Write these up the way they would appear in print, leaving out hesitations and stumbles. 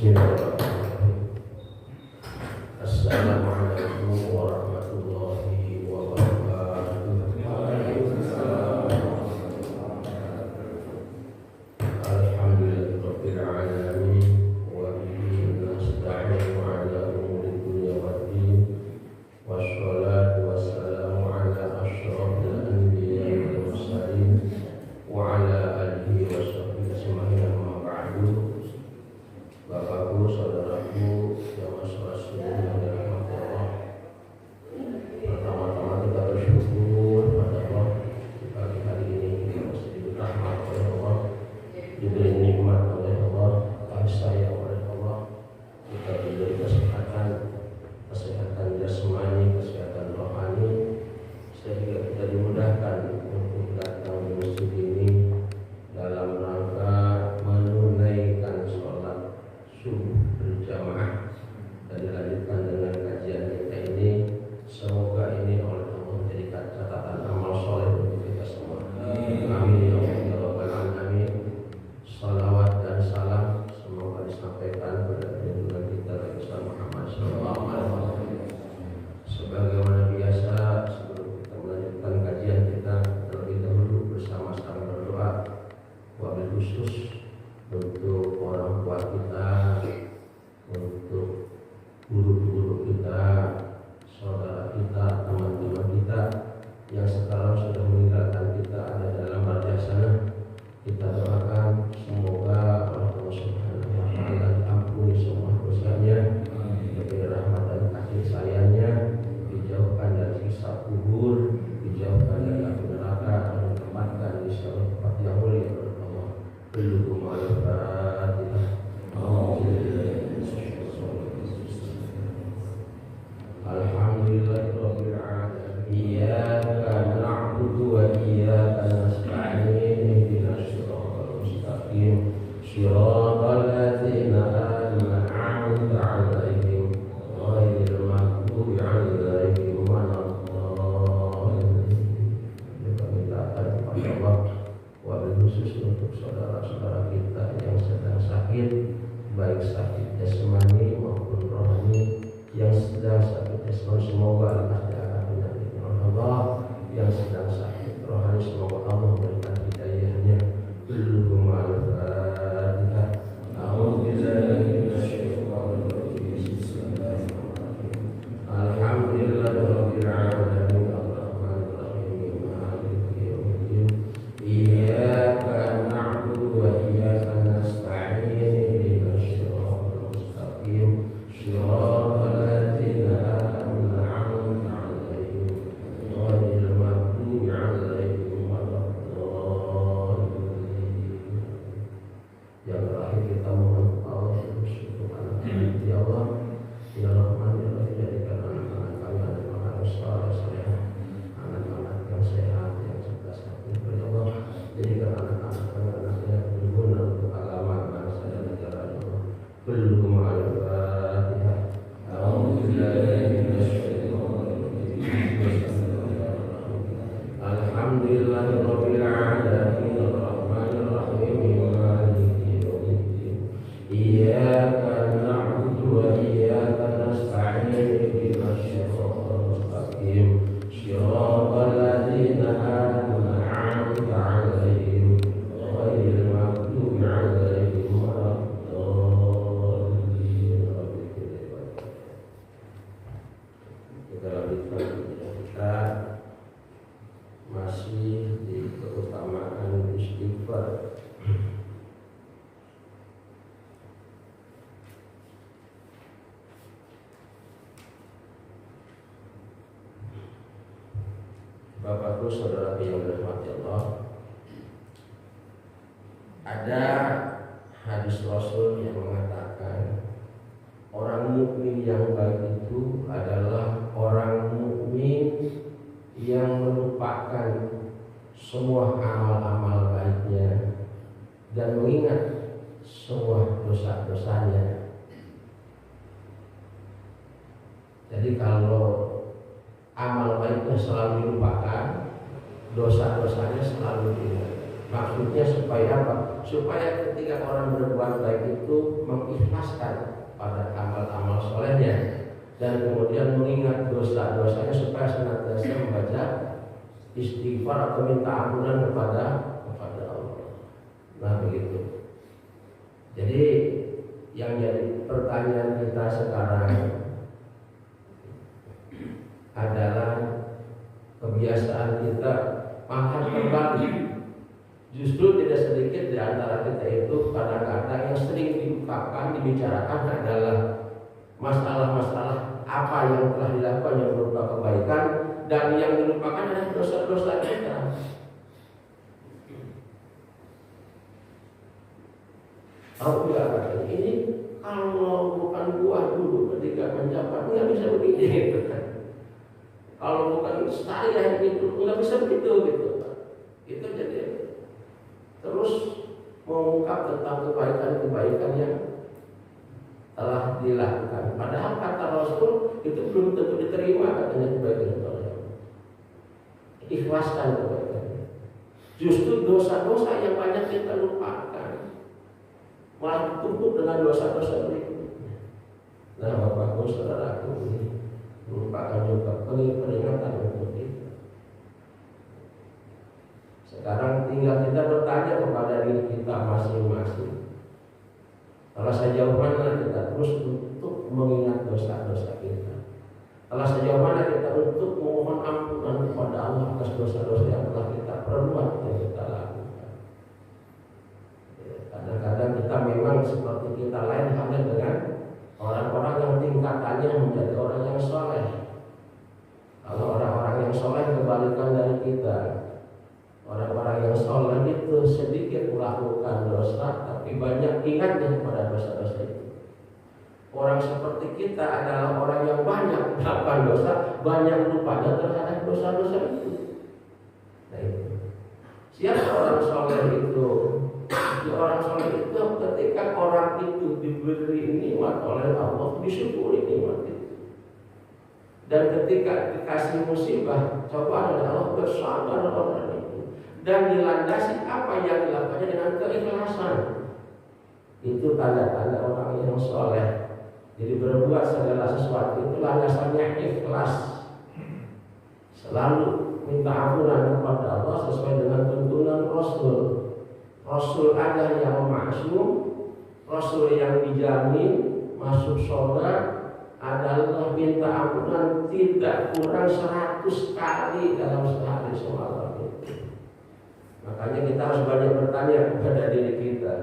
Bismillahirrahmanirrahim. Assalamualaikum warahmatullahi wabarakatuh. Alhamdulillahirabbil alamin wa bihi nasta'inu ala umuri dunya waddin. Wassalatu wassalamu ala asyrafil anbiya'i wal mursalin wa ala alihi wa sahbihi ajma'in, amma ba'du. Bapakku, saudaraku, yang masih yang dirahmati Allah, pertama-tama kita bersyukur pada Allah di pagi hari ini kita masih diberi rahmat oleh Allah, diberi nikmat oleh Allah, kasih sayang oleh Allah, kita diberi kesehatan jasmani, kesehatan rohani, sehingga kita dimudahkan untuk datang di masjid ini dalam rangka menunaikan sholat subuh berjamaah dan dilanjutkan dengan kajian kita ini. Semoga ini oleh Allah menjadikan catatan amal soleh untuk kita semua. Amin ya rabbal alamin. Salawat dan salam semoga disampaikan kepada junjungan kita Nabi Muhammad SAW. Sebagaimana biasa, sebelum kita melanjutkan kajian kita, terlebih dahulu bersama-sama berdoa, wabil khusus untuk orang tua kita, untuk guru-guru kita, saudara kita, teman-teman kita yang sekarang sudah meninggalkan kita, ada dalam barza sana. Kita doakan semoga Allah Subhanahu wa taala diampuni semua dosanya, diberi rahmat dan kasih sayangnya, dijauhkan dari siksa kubur, dijauhkan dari api neraka, dan ditempatkan di surga tempat yang mulia oleh Allah. Belum al-Fatihah. Alhamdulillahirabbil alamin. Iyyaka na'budu wa iyyaka nasta'in. Ihdinas siratal mustaqim. Shiratal ladzina an'amta 'alaihim ghairil maghdubi 'alaihim waladdallin. Kita mintakan kepada Allah, wabil khusus untuk saudara-saudara kita yang sedang sakit, baik sakit jasmani maupun rohani. Yang sedang sakit jasmani semoga lekas diangkat penyakitnya oleh Allah, yang sedang sakit rohani semoga Allah memberikan hidayahnya. Belum al-Fatihah. Alhamdulillahirabbil alamin. Arrahmanir rahim. Maliki yaumiddin. Iyyaka na'budu wa iyyaka nasta'in. Ihdinas siratal mustaqim. Shiratal ladzina an'amta 'alaihim ghairil maghdubi 'alaihim waladdallin. Yang terakhir kita mohon Allah untuk anak-anak ya Allah, ya Rahman ya Rahim, jadikan anak-anak kami anak-anak saleh, anak-anak yang sehat, yang cerdas hati. Ya Allah, jadikan anak-anak kami anak yang berguna untuk agama, bangsa dan negara. Ya Allah, belum al-Fatihah. Alhamdulillahirabbil alamin. Arrahmanir rahim. Maliki yaumiddin. Iyyaka na'budu wa iyyaka nasta'in. Ihdinas siratal mustaqim. Shiratal ladzina an'amta 'alaihim ghairil maghdubi 'alaihim waladdallin. Kita lanjutkan kita masih di keutamaan istighfar. Bapakku, saudara yang dirahmati Allah, ada hadis Rasul yang mengatakan orang mukmin yang baik itu adalah orang mukmin yang melupakan semua amal-amal baiknya dan mengingat semua dosa-dosanya. Jadi kalau amal baiknya selalu dilupakan, dosa-dosanya selalu diingat. Maksudnya supaya apa? Supaya ketika orang berbuat baik itu mengikhlaskan pada amal-amal solehnya dan kemudian mengingat dosa-dosanya supaya senantiasa membaca istighfar atau minta ampunan kepada Allah. Nah begitu. Jadi yang jadi pertanyaan kita sekarang adalah kebiasaan kita makan terbalik. Justru tidak sedikit di antara kita itu kadang-kadang yang sering diungkapkan, dibicarakan adalah masalah-masalah apa yang telah dilakukan yang berupa kebaikan, dan yang dilupakan adalah dosa-dosa kita. Tahu nggak ini kalau bukan buah dulu ketika menjabat nggak bisa begini gitu kan. Kalau bukan saya itu nggak bisa begitu gitu. Itu jadi terus mengungkap tentang kebaikan-kebaikan yang telah dilakukan. Padahal kata Rasul itu belum tentu diterima katanya kebaikan itu. Ikhlaskan kebaikan. Justru dosa-dosa yang banyak kita lupakan malah ditumpuk dengan dosa-dosa berikutnya. Nah, Bapak-Ibu saudaraku, ini merupakan juga peringatan untuk kita. Sekarang tinggal kita bertanya kepada diri kita masing-masing. Kalau sejauh mana kita terus untuk mengingat dosa-dosa kita? Kalau sejauh mana kita untuk memohon ampunan kepada Allah atas dosa-dosa yang telah kita perbuat dan kita lakukan? Kadang-kadang kita memang seperti kita lain halnya dengan orang-orang yang tingkatannya menjadi orang yang soleh. Kalau orang-orang yang soleh kebalikan dari kita. Orang-orang yang soleh itu sedikit melakukan dosa, tapi banyak ingatnya kepada dosa-dosa itu. Orang seperti kita adalah orang yang banyak melakukan dosa, banyak lupanya terhadap dosa-dosa itu. Nah itu. Siapa orang soleh itu? Orang soleh itu ketika orang itu diberi nikmat oleh Allah, disyukuri nikmat itu. Dan ketika dikasih musibah, coba Allah bersabar orang itu. Dan dilandasi apa yang dilakukannya dengan keikhlasan. Itu tanda-tanda orang yang soleh. Jadi berbuat segala sesuatu itu landasannya ikhlas. Selalu minta ampunan kepada Allah sesuai dengan tuntunan Rasul. Rasul ada yang maksum, Rasul yang dijamin masuk surga adalah minta ampunan tidak kurang 100 kali dalam sehari semalam. Makanya kita harus banyak bertanya kepada diri kita.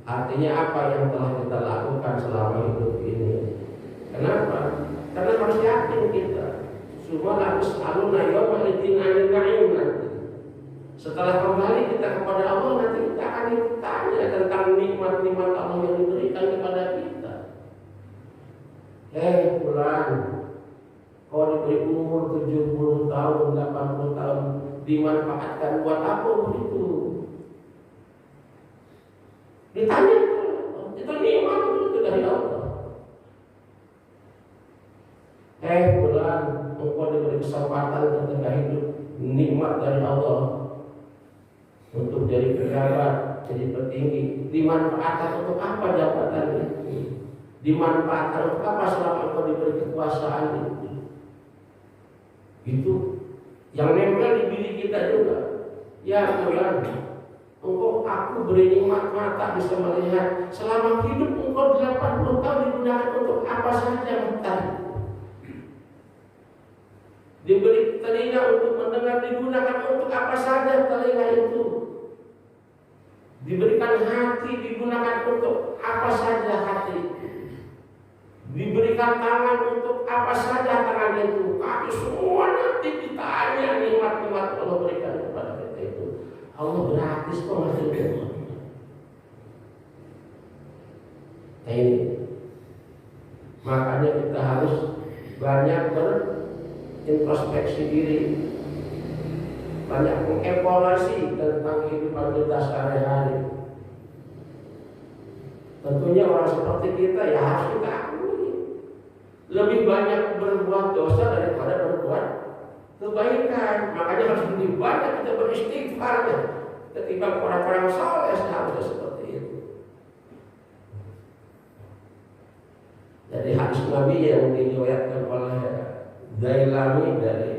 Artinya apa yang telah kita lakukan selama hidup ini? Kenapa? Karena harus yakin kita. Semua harus aluna yawma idzin 'anil na'im nanti. Setelah kembali kita kepada Allah, nanti kita akan ditanya tentang nikmat-nikmat Allah yang diberikan kepada kita. Bulan, kau diberi umur 70 tahun, 80 tahun, dimanfaatkan buat apa begitu? Ditanya, itu nikmat itu dari Allah. Bulan, engkau diberi kesempatan ketika hidup, nikmat dari Allah untuk jadi pejabat, jadi petinggi. Dimanfaatkan untuk apa jabatan itu? Dimanfaatkan untuk apa selama engkau diberi kekuasaan itu? Itu yang nempel di diri kita juga. Ya Tuhan, engkau aku beri nikmat mata bisa melihat. Selama hidup engkau 80 tahun digunakan untuk apa saja mata? Diberi telinga untuk mendengar, digunakan untuk apa saja telinga itu? Diberikan hati, digunakan untuk apa saja hati itu? Diberikan tangan untuk apa saja tangan itu? Kami semua nanti ditanya nikmat-nikmat Allah berikan kepada kita itu. Allah gratis kok ngasih kita. Ini makanya kita harus banyak berintrospeksi diri, banyak mengevaluasi tentang kehidupan kita sehari-hari. Tentunya orang seperti kita ya harus kita lebih banyak berbuat dosa daripada berbuat kebaikan. Makanya harus lebih banyak kita beristighfar ya. Ketimbang orang-orang saleh seharusnya seperti itu. Jadi hadis Nabi yang diriwayatkan oleh Dailami dari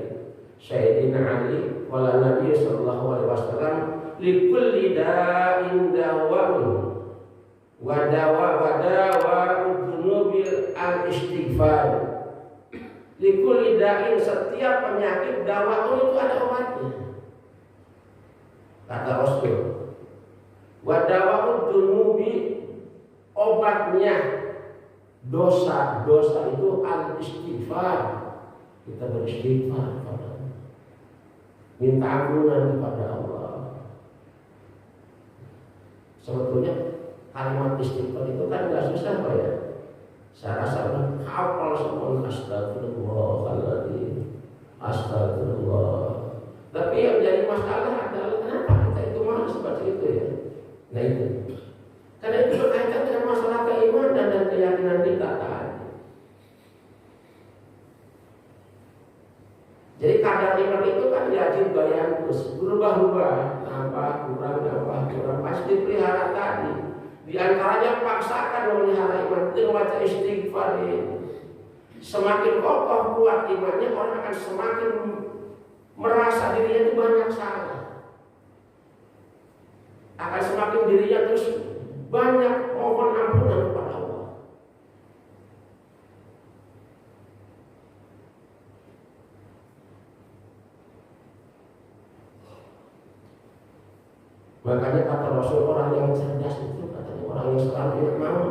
Sayyidina Ali wala Nabi sallallahu alaihi wasallam likulli da'in dawa'un wa dzunubil al-istighfar. Likulli da'in, setiap penyakit dawa'un itu ada obatnya. Kata Rasul. Wa dzunubi, obatnya dosa itu al-istighfar. Kita beristighfar kepada Allah, minta ampunan kepada Allah. Sebetulnya kalimat istighfar itu kan nggak susah Pak ya. Saya rasa hafal semua, astagfirullahaladzim, astagfirullah. Tapi yang jadi masalah adalah kenapa kita itu malah seperti itu ya. Nah itu, karena itu berkaitan dengan masalah keimanan dan keyakinan kita kan. Jadi kadar iman itu kan diajib bayan terus berubah-ubah, nambah kurang, pasti dipelihara tadi. Di antaranya paksakan memelihara iman dengan baca istighfar ini. Semakin kokoh kuat imannya, orang akan semakin merasa dirinya itu banyak salah. Akan semakin dirinya terus banyak mohon ampunan kepada Allah. Makanya kata Rasul, orang yang cerdas itu katanya orang yang selalu ingat mama.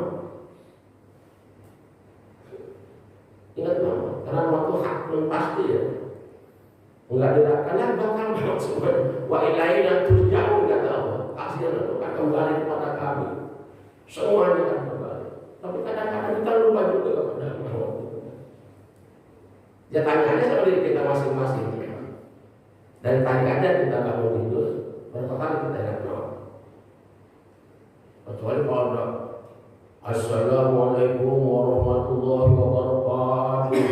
Ingat mama, karena waktu hak pun pasti ya. Enggak karena bakal maksud wa ilaina turja'un kata Allah. Kasihan itu akan kembali kepada kami. Semuanya akan kembali. Tapi kadang-kadang kita lupa juga kepada Allah. Ya tanya aja sama diri kita masing-masing. Dari tadi aja kita bangun tidur, berapa kali kita ingat doa. Kecuali kalau ada Assalamualaikum warahmatullahi wabarakatuh,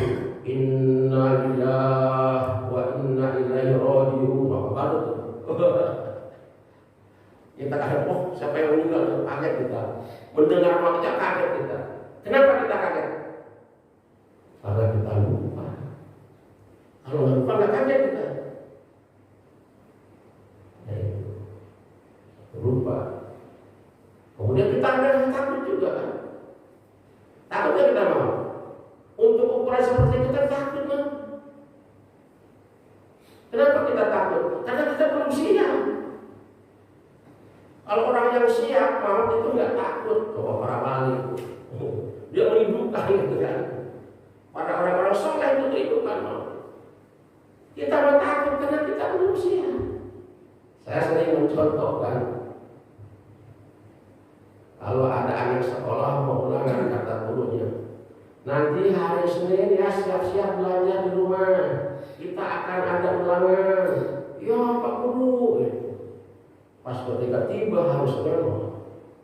inna lillahi wa inna ilaihi raji'un. Baru kita kaget, oh siapa yang meninggal, kaget kita. Mendengar maknya kaget kita. Kenapa kita kaget? Karena kita lupa. Kalau nggak lupa nggak kaget kita. Lupa. Kemudian kita ada takut juga kan. Takutnya kita mau. Untuk ukuran seperti itu kita takut kan. Kenapa kita takut? Karena kita belum siap. Kalau orang yang siap maut itu nggak takut. Coba para wali, dia merindukan gitu kan. Pada orang-orang soleh itu merindukan maut. Kita mau takut karena kita belum siap. Saya sering mencontohkan, kalau ada anak sekolah mau ulangan kata gurunya, nanti hari Senin ya siap-siap belajar di rumah. Kita akan ada ulangan. Ya Pak Guru. Pas ketika tiba hari Senin,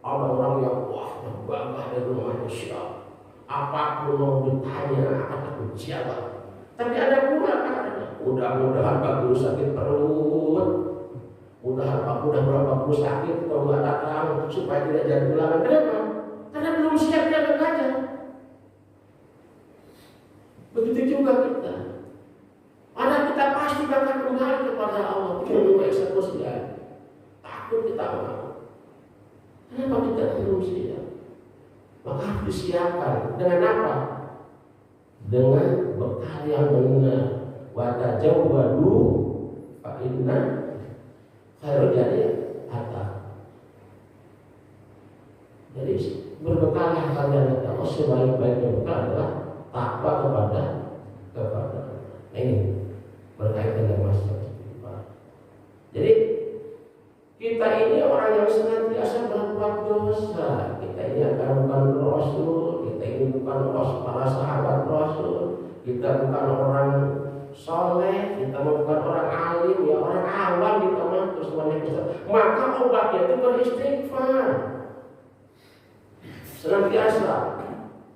ada orang yang wah bangga dari rumahnya siap. Apapun mau ditanya akan aku jawab. Tapi ada pula kan, mudah-mudahan Pak Guru sakit perut. Mudah berapa puluh sakit kalau nggak datang supaya tidak jadi ulangan. Kenapa? Karena belum siap dia belajar. Begitu juga kita. Karena kita pasti akan kembali kepada Allah. Tunggu eksekusi ya. Takut kita mau. Kenapa kita belum siap? Maka harus disiapkan. Dengan apa? Dengan bekal yang benar. Wa tajawwadu fa inna harus jadi harta. Jadi berbekallah kalian Allah, sebaik-baiknya bekal adalah takwa kepada. Nah ini berkaitan dengan masalah istighfar. Jadi kita ini orang yang senantiasa berbuat dosa. Kita ini bukan Rasul, kita ini bukan para sahabat Rasul, kita bukan orang soleh, kita bukan orang alim, ya orang awam kita mah terus banyak dosa. Maka obatnya itu beristighfar. Senantiasa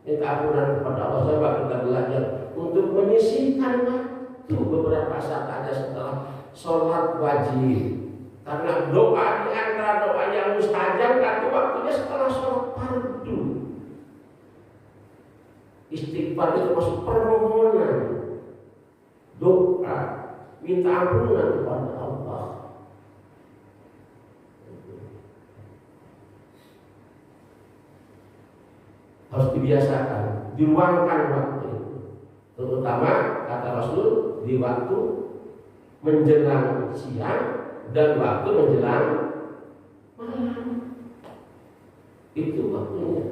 minta ampunan kepada Allah. Coba kita belajar untuk menyisihkan waktu beberapa saat ada setelah sholat wajib. Karena doa di antara doa yang mustajab itu waktunya setelah sholat fardu. Istighfar itu masuk permohonan, doa, minta ampunan kepada Allah. Harus dibiasakan, diluangkan waktu itu. Terutama kata Rasul di waktu menjelang siang dan waktu menjelang malam. Itu waktunya.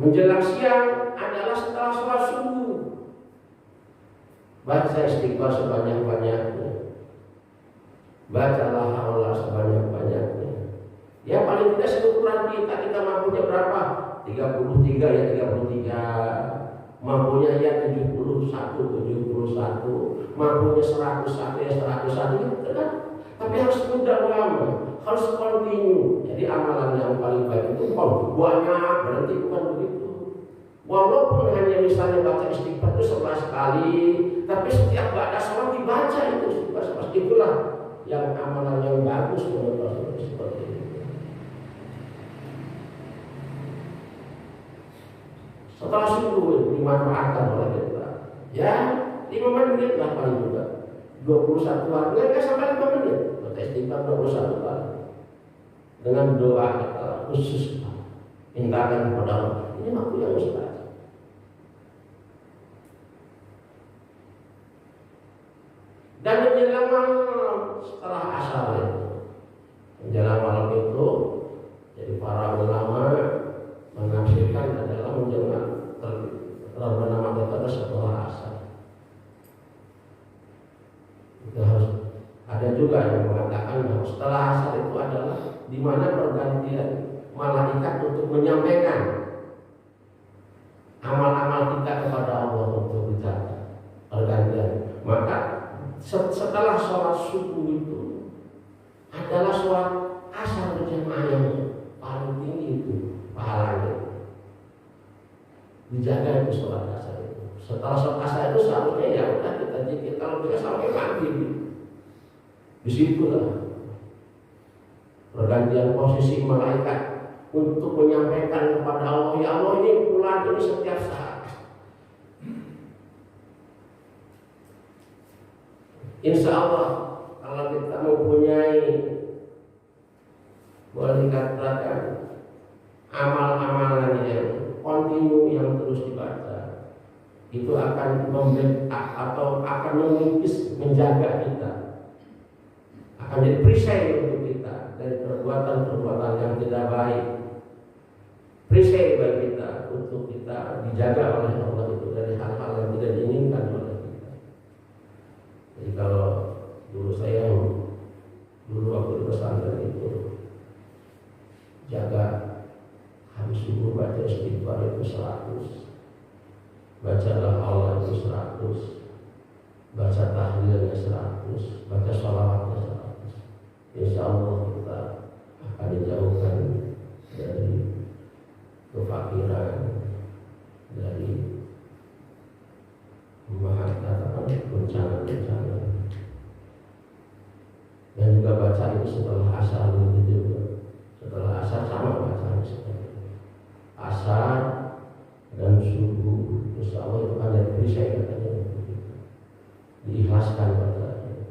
Menjelang siang adalah setelah sholat subuh. Baca istighfar sebanyak-banyaknya. Bacalah Allah sebanyak-banyaknya. Ya paling tidak seukuran kita mampunya berapa? 33 ya 33. Mampunya ya 71, mampunya 101 ya 101 gitu kan. Tapi harus mudah lama, harus kontinu. Jadi amalan yang paling baik itu banyak, berarti bukan begitu. Walaupun hanya misalnya baca istighfar itu 11 kali, tapi setiap baca sholat dibaca itu istighfar 11. Itulah yang amalan yang bagus menurut Rasul seperti itu. Setelah subuh dimanfaatkan oleh kita. Ya, 5 menit lah paling juga. 21 hari, enggak sampai 5 menit. Baca istighfar 21 kali. Dengan doa khusus, mintakan kepada Allah. Ini waktu yang mustahil. Dan menjelang malam setelah asar itu, menjelang malam itu, jadi para ulama menafsirkan adalah menjelang terbernama daripada setelah asar. Itu harus ada juga yang mengatakan bahwa setelah asar itu adalah di mana pergantian malaikat untuk menyampaikan amal-amal kita kepada Allah untuk dicatat pergantian. Maka setelah sholat subuh itu adalah sholat asar berjamaah yang paling tinggi itu pahalanya. Dijaga itu sholat asar itu. Setelah sholat asar itu seharusnya ya udah kita zikir kalau bisa sampai maghrib. Di situlah pergantian posisi malaikat untuk menyampaikan kepada Allah, ya Allah ini bulan ini setiap saat. Insya Allah kalau kita mempunyai, boleh dikatakan amal-amalan yang kontinu yang terus dibaca, itu akan membackup atau akan mengikis menjaga kita, akan jadi perisai untuk kita dari perbuatan-perbuatan yang tidak baik. Perisai bagi kita untuk kita dijaga oleh Allah itu dari hal-hal yang tidak diinginkan oleh kita. Jadi kalau dulu waktu di pesantren itu jaga habis subuh baca istighfar itu 100, bacalah Allah itu 100, baca tahlilnya 100, baca sholawatnya 100. Insya Allah kita akan dijauhkan dari kefakiran, dari bencana-bencana. Dan juga baca itu setelah asar itu juga. Setelah asar sama bacaan seperti asar dan subuh. Insya Allah itu kan dari perisai katanya. Diikhlaskan bacanya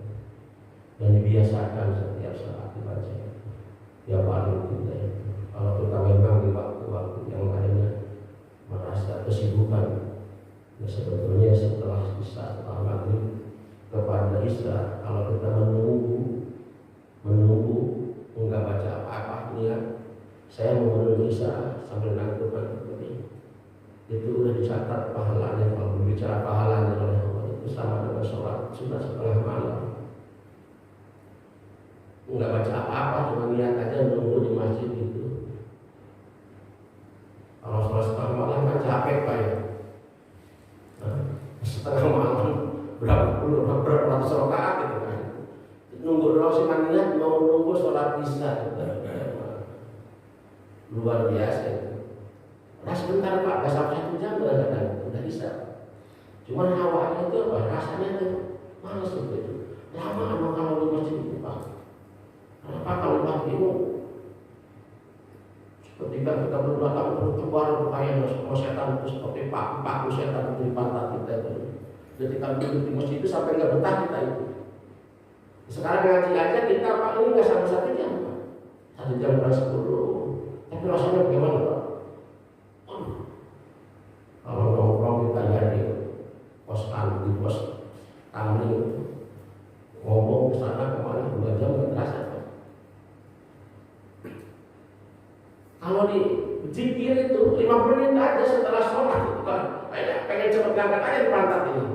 dan dibiasakan setiap saat dibaca. Ya paling tidak. Kalau kita memang di waktu-waktu yang lainnya merasa kesibukan, ya sebetulnya setelah maghrib kepada isya, kalau kita menunggu enggak baca apa-apa, ya saya mau menunggu isya sambil nangkukan begini, itu udah dicatat pahalanya. Kalau berbicara pahalanya oleh Allah itu sama dengan sholat sunnah setengah malam. Enggak baca apa-apa, cuma niat aja menunggu di masjid itu. Kalau sholat setengah malam kan capek Pak ya. Setengah malam berapa ratus rakaat gitu kan. Nunggu doang sih niat mau nunggu sholat isya. Luar biasa itu. Nah sebentar Pak, gak sampai 1 jam udah isya. Cuman hawanya itu apa? Rasanya itu malas itu. Lama kalau di masjid itu Pak. Kenapa kalau pagimu ketika kita berbelakang keluar kayak setan itu seperti paku setan itu di pantat kita itu. Ketika duduk di masjid itu sampai nggak betah kita itu. Sekarang ngaji aja kita Pak ini nggak sampai 1 jam Pak. 1 jam kurang 10. Tapi rasanya bagaimana Pak? Kalau nongkrong kita jadi pos kami ngomong ke sana kemana 2 jam nggak terasa Pak. Kalau di zikir itu 5 menit aja setelah sholat itu kan kayak pengen cepat ngangkat aja di pantat ini.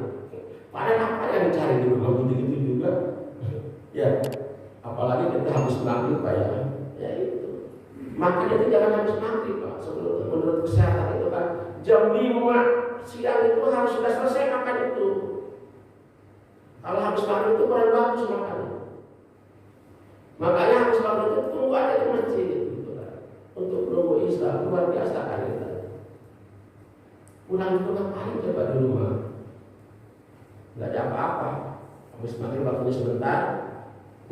Padahal apa yang dicari di rumah gitu-gitu juga. Ya, apalagi kita habis maghrib Pak ya itu. Makan itu jangan habis maghrib Pak. Menurut kesehatan itu kan jam 5 siang itu harus sudah selesai makan itu. Kalau habis maghrib itu kurang bagus makan. Makanya habis maghrib itu tunggu aja di masjid gitu kan. Untuk menunggu isya luar biasa kan kita. Pulang itu ngapain coba di rumah? Nggak ada apa-apa. Habis maghrib waktunya sebentar.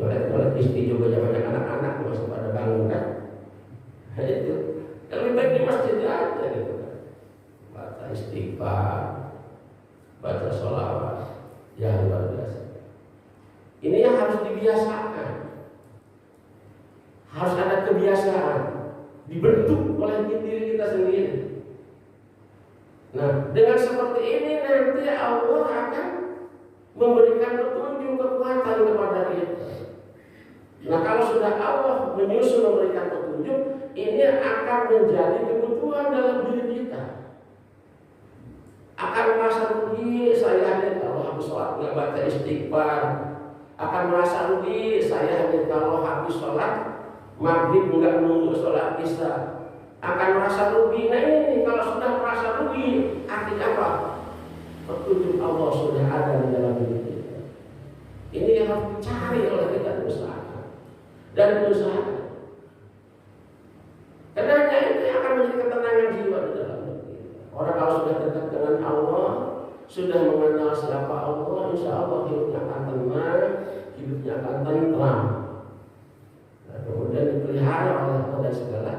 Oleh istri juga banyak anak-anak masih pada bangun kan. Itu lebih baik di masjid aja gitu kan. Baca istighfar, baca sholawat, ya luar biasa. Ini yang harus dibiasakan. Harus ada kebiasaan, dibentuk oleh diri kita sendiri. Nah, dengan seperti ini nanti Allah akan memberikan petunjuk kekuatan kepada kita. Nah, kalau sudah Allah menyusun memberikan petunjuk, ini akan menjadi kebutuhan dalam diri kita. Akan merasa rugi saya kalau habis sholat nggak baca istighfar. Akan merasa rugi saya kalau habis sholat maghrib nggak nunggu sholat isya. Akan merasa rugi. Nah ini kalau sudah merasa rugi, artinya apa? Petunjuk Allah sudah ada di dalam diri kita. Ini yang harus dicari oleh kita berusaha dan berusaha. Karena itu akan menjadi ketenangan jiwa di dalam diri. Orang kalau sudah dekat dengan Allah, sudah mengenal siapa Allah, insya Allah hidupnya akan tenang, hidupnya akan tentram. Nah, kemudian dipelihara oleh Allah dari segala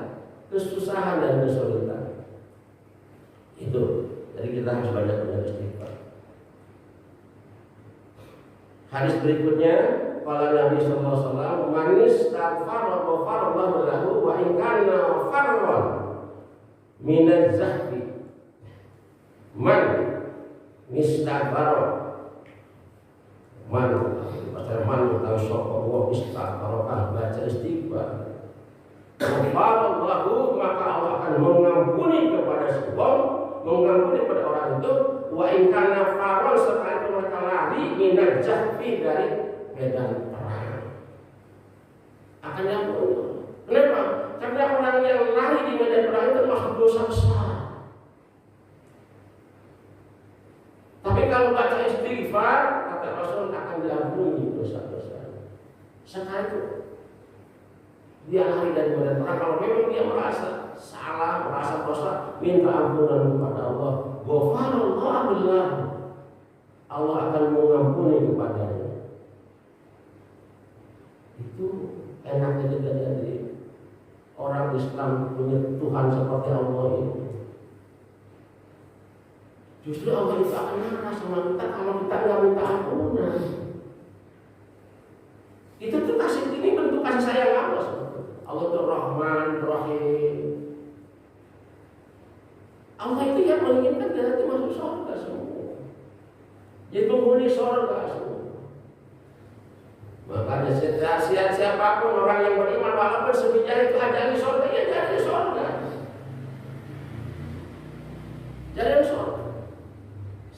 kesusahan dan kesulitan. Itu. Jadi kita harus banyak istighfar. Hadis berikutnya, qala Nabi sallallahu alaihi wasallam, "Man istaghfara ghafarallahu lahu wa in kana farran min az-zahfi." Man istaghfara, man tahu sapa wa istaghfara kan baca istighfar. Ghafarallahu, maka Allah akan mengampuni kepada seorang, mengampuni kepada orang itu, wa in kana farran, sekalipun mereka lari minal jahfi dari medan perang, akan diampuni. Kenapa? Karena orang yang lari di medan perang itu masuk dosa besar. Tapi kalau baca istighfar, kata Rasul, akan diampuni dosa-dosa. Sekalipun dia lari dari medan perang, kalau memang dia merasa salah, merasa dosa, minta ampunan kepada Allah. Ghafarallahu lahu, Allah akan mengampuni kepadanya. Itu enaknya kita jadi orang Islam punya Tuhan seperti Allah itu. Justru Allah itu akan marah sama kita kalau kita nggak minta ampunan. Itu tuh kasih, ini bentuk kasih sayang Allah. Allah itu Rahman, Rahim. Allah itu yang menginginkan kita itu masuk surga semua. Dia penghuni surga semua. Makanya siapapun orang yang beriman, walaupun sebijak itu ada di surga, ya jadi surga. Jadi surga.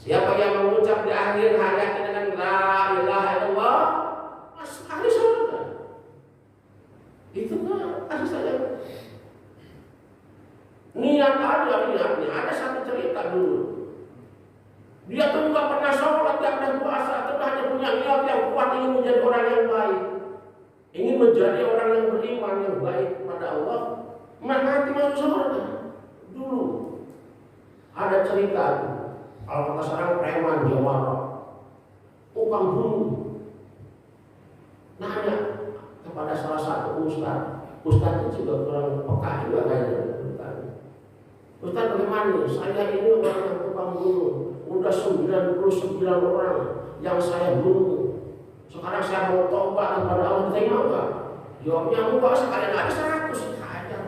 Siapa yang mengucap di akhir hayatnya dengan la ilaha illallah, ahli surga. Itu kan kasih sayang. Niat ada satu cerita dulu. Dia tuh nggak pernah sholat, nggak pernah puasa, tapi hanya punya niat yang kuat ingin menjadi orang yang baik, ingin menjadi orang yang beriman yang baik pada Allah, maka nanti masuk surga. Dulu ada cerita Kalau kata sekarang preman jawara, tukang bunuh. Nanya kepada salah satu ustaz itu juga kurang peka juga kayaknya. Ustaz, bagaimana? Saya ini orang yang tukang bunuh, udah 99 orang yang saya bunuh. Sekarang saya mau tobat kepada Allah, terima enggak? Jawabnya enggak, sekalian aja 100 aja.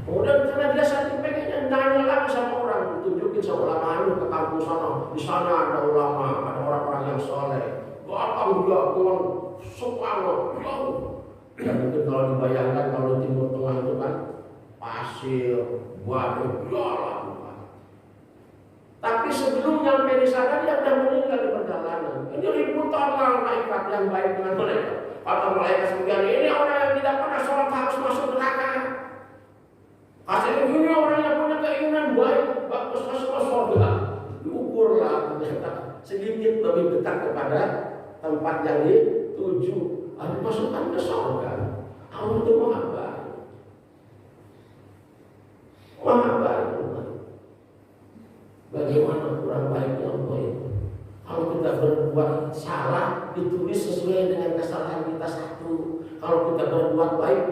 Kemudian karena dia saking pengennya nanya lagi sama orang, tunjukin sama ulama ke kampus sana. Di sana ada ulama, ada orang-orang yang soleh. Bakal dia pulang semangat, jauh. Ya mungkin kalau dibayangkan kalau di Timur Tengah itu kan pasir, batu, jalan. Tapi sebelum nyampe di sana dia sudah meninggal di perjalanan. Ini ribuan malaikat yang baik dengan mereka. Kata malaikat sebagian, ini orang yang tidak pernah sholat harus masuk neraka. Hasilnya ini orang yang punya keinginan baik, bagus masuk ke surga. Diukurlah ternyata sedikit lebih dekat kepada tempat yang dituju. Lalu masukkan ke surga. Allah itu maha baik. Maha baik. Bagaimana kurang baiknya Allah itu? Kalau kita berbuat salah, ditulis sesuai dengan kesalahan kita satu. Kalau kita berbuat baik,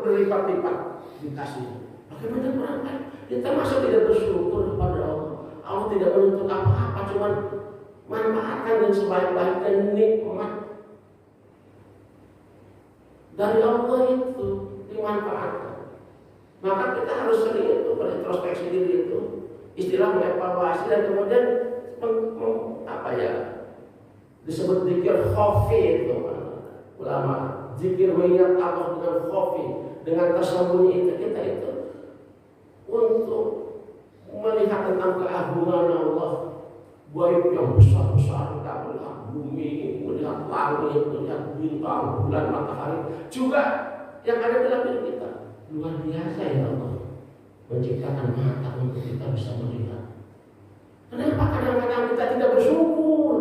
berlipat-lipat dikasih. Bagaimana kurang baik? Kita masa tidak bersyukur kepada Allah? Allah tidak menuntut apa-apa, cuma manfaatkan dengan sebaik-baiknya nikmat dari Allah itu dimanfaatkan. Maka kita harus sering itu berintrospeksi diri itu, istilah mengevaluasi dan kemudian disebut zikir khofi itu ulama. Zikir mengingat Allah dengan khofi, dengan tersembunyi itu kita itu untuk melihat tentang keagungan Allah. Baik yang besar-besar kita melihat bumi, melihat langit, melihat bintang, bulan, matahari, juga yang ada dalam diri kita. Luar biasa ya Allah menciptakan mata untuk kita bisa melihat. Kenapa kadang-kadang kita tidak bersyukur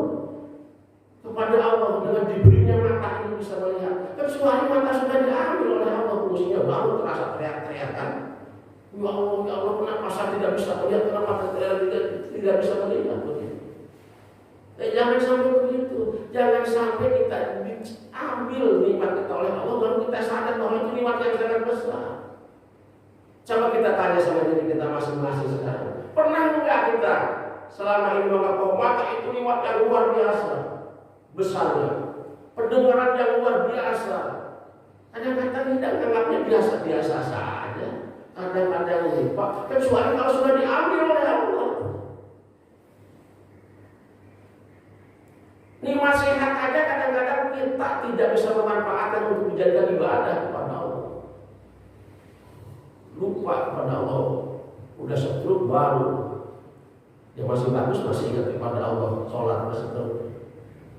kepada Allah dengan diberinya mata ini bisa melihat? Kecuali mata sudah diambil oleh Allah fungsinya baru terasa teriak-teriakan. Ya Allah, kenapa saya tidak bisa melihat? Kenapa saya tidak bisa melihat? Jangan sampai begitu. Jangan sampai kita ambil nikmat kita oleh Allah baru kita sadar bahwa itu nikmat yang sangat besar. Coba kita tanya sama diri kita masing-masing sekarang. Pernah enggak kita selama ini menganggap mata itu nikmat yang luar biasa besarnya, pendengaran yang luar biasa? Kadang-kadang kita menganggapnya biasa-biasa saja. Kadang-kadang lupa. Kecuali kalau sudah diambil oleh Allah. Nikmat sehat aja kadang-kadang kita tidak bisa memanfaatkan untuk menjadikan ibadah kepada Allah. Lupa kepada Allah. Udah setruk baru. Yang masih bagus masih ingat kepada Allah, sholat setruk.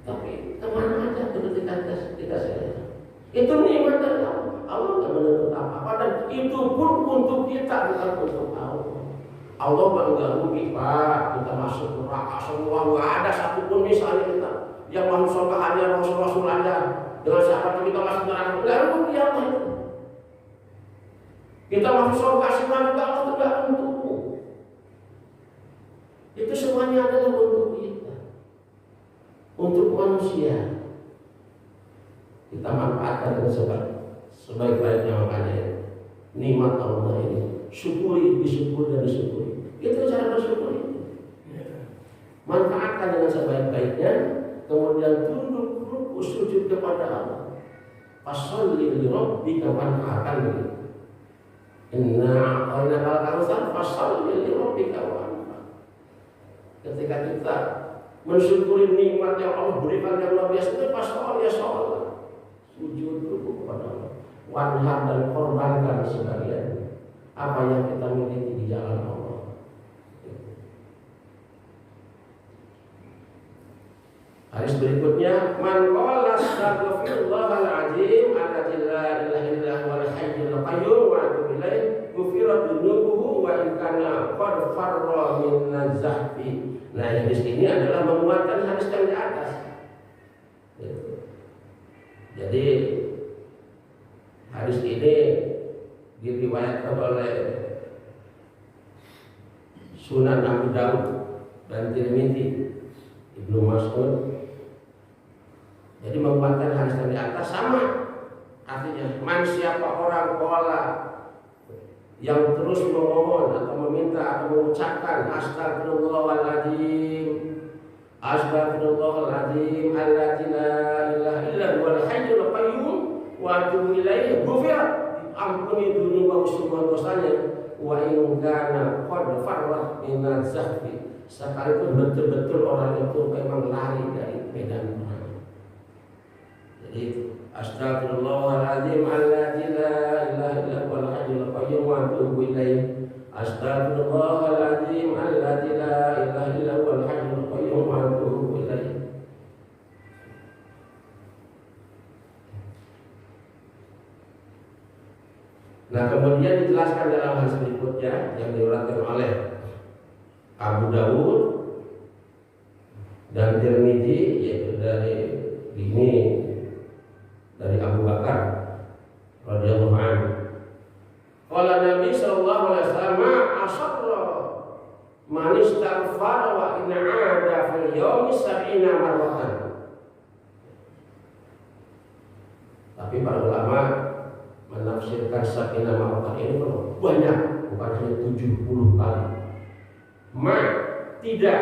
Tapi kemana aja ketika kita sehat? Itu nikmat dari Allah. Allah tidak menuntut apa-apa dan itu pun untuk kita bukan untuk Allah. Allah enggak rugi Pak, kita masuk neraka semua, nggak ada satupun misalnya kita yang masuk surga hanya Rasul aja dengan sahabat kita masuk neraka, nggak rugi Allah itu. Kita masuk surga semua juga Allah tidak untukmu. Itu semuanya adalah untuk kita, untuk manusia. Kita manfaatkan dengan sebaik-baiknya makanya nikmat Allah ini. Syukuri, disyukuri dan disyukuri. Itu cara bersyukur itu. Manfaatkan dengan sebaik-baiknya, kemudian tunduk ruku sujud kepada Allah. Fasholli li rabbika wanhar. Inna a'tainakal kautsar fasholli li rabbika wanhar. Ketika kita mensyukuri nikmat yang Allah berikan yang luar biasa itu fasholli ya sholat. Sujud ruku kepada Allah. Wanhar dan korbankan sebagian apa yang kita miliki di jalan Allah. Hadis berikutnya, man qala astaghfirullahal azim alladzi la ilaha illa huwal hayyul qayyum wa atubu ilaih ghufirat dzunubuhu wa in kana qad farra min nazahfi. Nah, hadis ini adalah menguatkan hadis yang di atas. Jadi hadis ini diriwayatkan oleh Sunan Abu Daud dan Tirmidzi, Ibnu Mas'ud. Jadi menguatkan hadis yang di atas sama artinya, man siapa orang qala yang terus memohon atau meminta atau mengucapkan astagfirullahaladzim, astagfirullahaladzim, alladzi la ilaha illa huwal hayyul qayyum wa atubu ilaihi, ghufira, ampuni dulu semua dosanya, wa in kana qad farrat min az-zahfi, sekalipun betul-betul orang itu memang lari dari medan perang. Jadi astagfirullahaladzim, alladzi la ilaha illa huwal hayyul qayyum wa atubu ilaihi, astagfirullahaladzim, alladzi la ilaha illa huwal hayyul qayyum wa atubu ilaihi. Nah, kemudian dijelaskan dalam hadis berikutnya yang diriwayatkan oleh Abu Dawud dan Tirmidzi, yaitu dari Abu Bakar radhiyallahu anhu. Qala Nabi sallallahu alaihi wasallam, asarra man istaghfara wa in 'ada fil yawmi 70 marratan. Tapi para ulama menafsirkan 70 marratan ini banyak, bukan hanya 70 kali. Tidak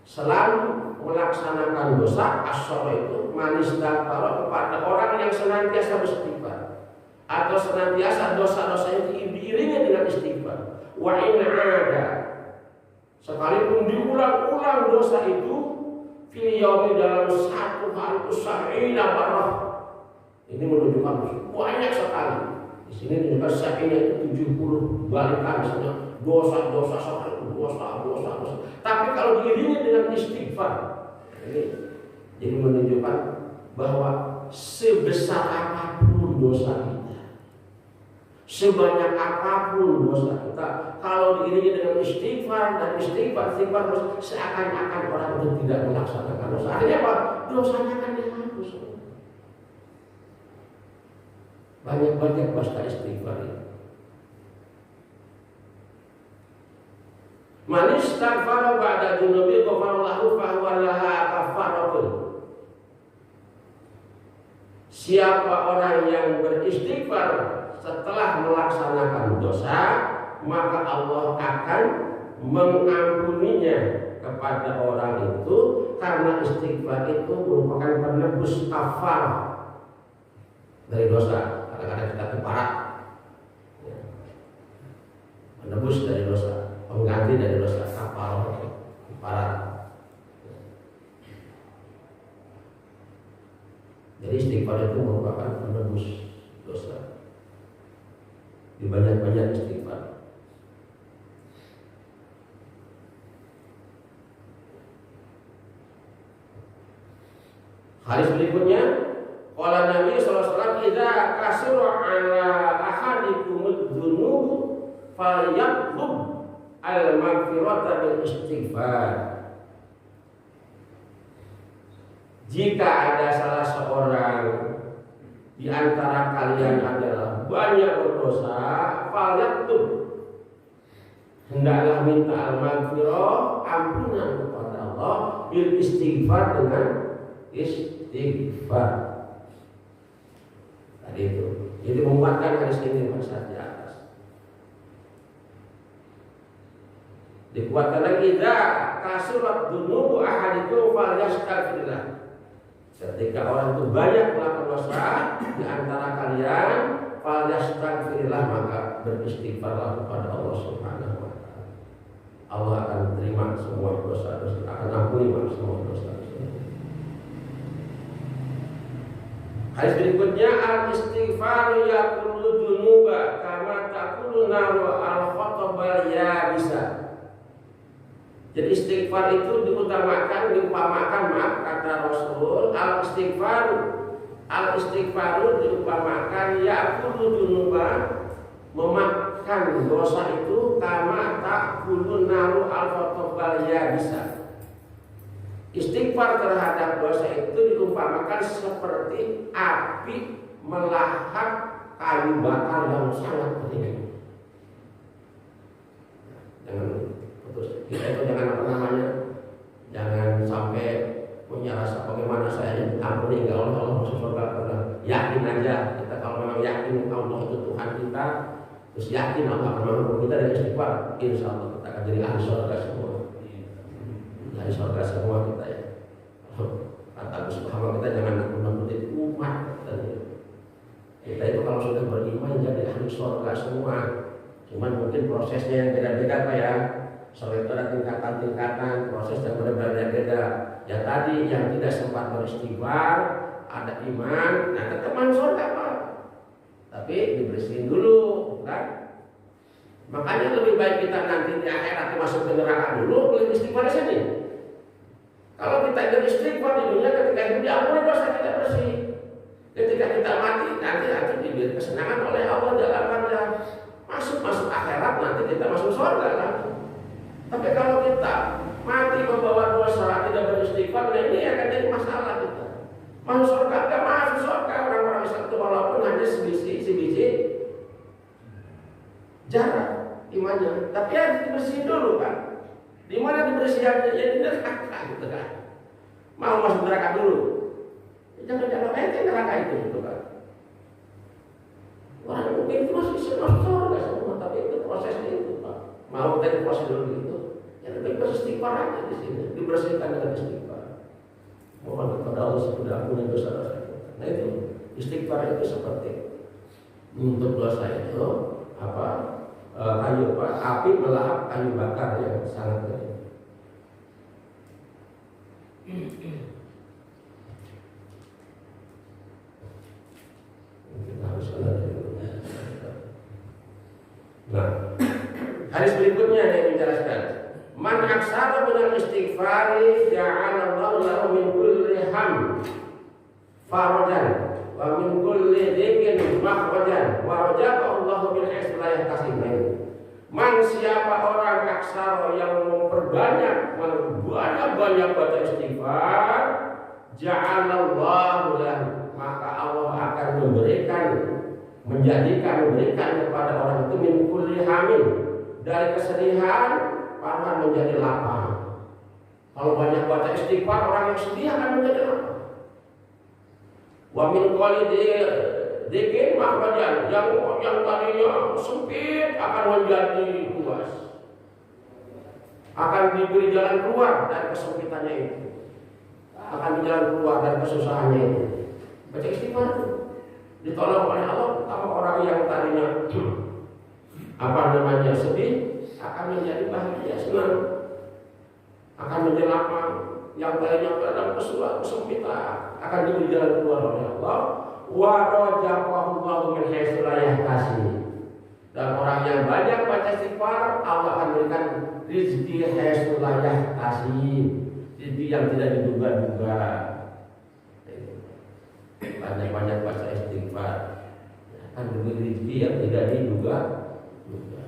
selalu melaksanakan dosa asyara itu manistaghfara kepada orang yang senantiasa beristighfar atau senantiasa dosa-dosanya diiringi dengan istighfar. Wa in 'ada, sekalipun diulang-ulang dosa itu fil yaumi, dalam satu hari itu 70 marrah. Ini menunjukkan banyak sekali. Di sini menunjukkan sakinya itu 70 balikan, misalnya dosa-dosa sekali, dosa. Tapi kalau diiringi dengan istighfar, ini jadi menunjukkan bahwa sebesar apapun dosa kita, sebanyak apapun dosa kita, kalau diiringi dengan istighfar dan istighfar seakan-akan orang itu tidak melaksanakan dosa. Artinya apa? Dosanya kan dihapus. Banyak-banyak baca istighfar itu. Man istaghfara ba'da junubi ghafarallahu fa huwa laha kafaratun. Siapa orang yang beristighfar setelah melaksanakan dosa, maka Allah akan mengampuninya kepada orang itu, karena istighfar itu merupakan penebus kafarah dari dosa. Kadang-kadang kita keparat, menebus dari dosa, pengganti dari dosa, kafarah, keparat. Jadi istighfar itu merupakan penebus dosa. Dibanyak-banyak istighfar. Hadis berikutnya, qala Nabi sallallahu alaihi wasallam, idza kasura ala ahadikumud dzunub falyatlub al-maghfirata bil istighfar. Jika ada salah seorang di antara kalian adalah banyak berdosa, falyatlub, hendaklah minta al-maghfirah, ampunan kepada Allah, bil istighfar, dengan istighfar. Tadi itu. Jadi menguatkan hadis ini pada di atas. Dikuatkan lagi, idza kasurat dunubu ahadikum falyastaghfirullah. Ketika orang itu banyak melakukan dosa di antara kalian, falyastaghfirullah, maka beristighfarlah kepada Allah Subhanahu wa taala. Allah akan terima semua dosa-dosa, akan ampuni semua dosa-dosa. Hadis berikutnya, al-istighfaru yaqulu dunuba kama taqulu naru al-khatabal yabisa. Jadi istighfar itu diumpamakan, kata Rasul, al-istighfaru diumpamakan yaqulu dunuba, memakan dosa itu, kama taqulu naru al-khatabal yabisa. Istighfar terhadap dosa itu diumpamakan seperti api melahap kayu bakar yang sangat penting. Jangan putus. Kita itu jangan apa namanya, jangan sampai punya rasa bagaimana saya diampuni oleh Allah masuk surga. Yakin aja kita, kalau memang yakin Allah itu Tuhan kita, terus yakin Allah akan mengampuni kita dari istighfar, insya Allah kita akan jadi ahli surga semua. Ahli surga semua kita ya. Kata Gus Muhammad, kita jangan nakut-nakutin umat. Kita itu kalau sudah beriman jadi ahli surga semua. Cuman mungkin prosesnya yang beda-beda Pak ya. Soalnya itu ada tingkatan-tingkatan, proses yang berbeda-beda. Ya tadi yang tidak sempat beristighfar, ada iman, nah tetap masuk surga Pak. Tapi dibersihin dulu, kan? Makanya lebih baik kita nanti di akhirat masuk ke neraka dulu, boleh istighfar di sini. Kalau kita beristighfar di dunia, ketika itu diampuni dosa kita bersih. Ketika kita mati, nanti diberi kesenangan oleh Allah dalam kerja. Masuk akhirat, nanti kita masuk surga kan? Tapi kalau kita mati membawa dosa, tidak beristighfar, nah ini akan jadi masalah kita. Masuk surga, enggak masuk surga orang-orang Islam itu walaupun hanya sebiji jarak imannya, tapi harus dibersihin dulu kan. Di mana dibersihannya? Ya di neraka gitu kan. Mau masuk neraka dulu, jangan ente neraka itu gitu kan. Orang mungkin itu masuk surga semua, tapi itu prosesnya itu Pak. Mau tadi proses dulu gitu. Ya lebih beristighfar aja di sini, dibersihkan dengan istighfar. Mohon kepada Allah sudah ampuni dosa-dosa kita. Nah itu istighfar itu seperti untuk dosa itu apa? Kayu Pak, api melahap kayu bakar yang sangat kering. Kita harus nah, hadis berikutnya yang menjelaskan, man aksara minal istighfari ja'alallahu lahu min kulli ham farajan wa min kulli dhikin makhrajan wa rajaqahu Allahu bil hisla yahtasib. Man, siapa orang aksara yang memperbanyak banyak baca istighfar, ja'alallahu lahu, maka Allah akan memberikan kepada orang itu min kulli hamin, dari kesedihan akan menjadi lapang. Kalau banyak baca istighfar, orang yang sedih akan menjadi lapang. Wa min kulli dhikin makhrajan, yang tadinya sempit akan menjadi luas, akan diberi jalan keluar dari kesempitannya itu, akan jalan keluar dari kesusahannya itu. Baca istighfar itu ditolong oleh Allah. Pertama, orang yang tadinya sedih akan menjadi bahagia, senang, akan menjadi lapang. Yang tadinya dalam kesempitan akan diberi jalan keluar oleh Allah. Wa rajaqahu Allahu min haitsu la yahtasib. Dan orang yang banyak baca istighfar, Allah akan berikan rezeki haitsu la yahtasib, rezeki yang tidak diduga-duga. Banyak-banyak baca istighfar akan diberi rezeki yang tidak diduga-duga.